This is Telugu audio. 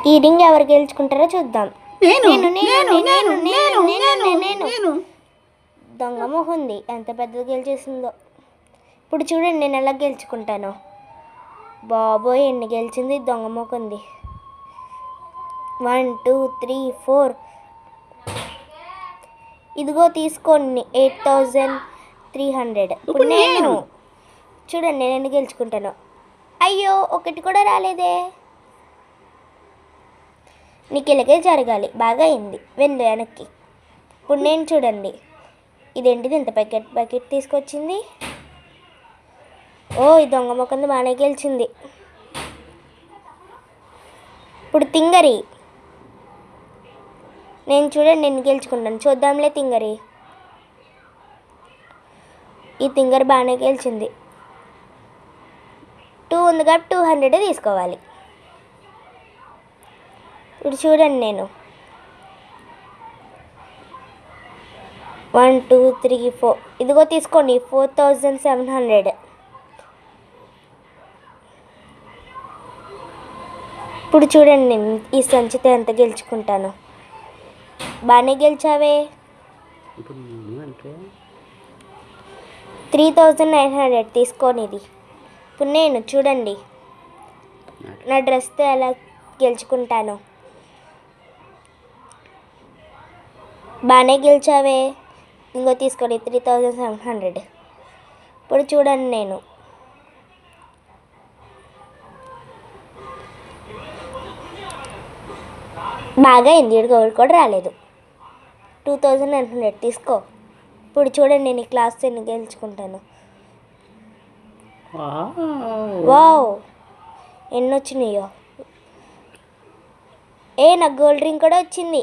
ఈ రింగ్ ఎవరు గెలుచుకుంటారో చూద్దాం. దొంగ మొహంది ఎంత పెద్దది గెలిచేసిందో. ఇప్పుడు చూడండి నేను ఎలా గెలుచుకుంటాను. బాబోయ్ ఎన్ని గెలిచింది దొంగ మొహంది. 1 2 3 4. ఇదిగో తీసుకోండి 8300. ఇప్పుడు నేను చూడండి నేను ఎన్ని గెలుచుకుంటాను. అయ్యో ఒకటి కూడా రాలేదే. నీకు ఇలాగే జరగాలి. బాగా అయింది, వెళ్ళు వెనక్కి. ఇప్పుడు నేను చూడండి, ఇదేంటిది ఇంత ప్యాకెట్ తీసుకొచ్చింది. ఓ ఈ దొంగ మొక్కంది బాగానే గెలిచింది. ఇప్పుడు తింగరి నేను చూడండి నేను గెలుచుకుంటాను. చూద్దాంలే తింగరి. ఈ తింగరి బాగానే గెలిచింది. 2 ఉంది కాబట్టి 200 తీసుకోవాలి. ఇప్పుడు చూడండి నేను 1 2 3 4. ఇదిగో తీసుకోండి 4700. ఇప్పుడు చూడండి నేను ఈ సంచితో ఎంత గెలుచుకుంటాను. బాగానే గెలిచావే. 3900 తీసుకోని ఇది. ఇప్పుడు నేను చూడండి నా డ్రెస్తో ఎలా గెలుచుకుంటాను. బాగానే గెలిచావే. ఇంకో తీసుకొని 3700. ఇప్పుడు చూడండి నేను బాగా అయింది. గోల్డ్ కూడా రాలేదు. 2900 తీసుకో. ఇప్పుడు చూడండి నేను ఈ క్లాస్ ఎన్ని గెలుచుకుంటాను. వావ్ ఎన్ని వచ్చినాయో. నాకు గోల్డ్ రింగ్ కూడా వచ్చింది.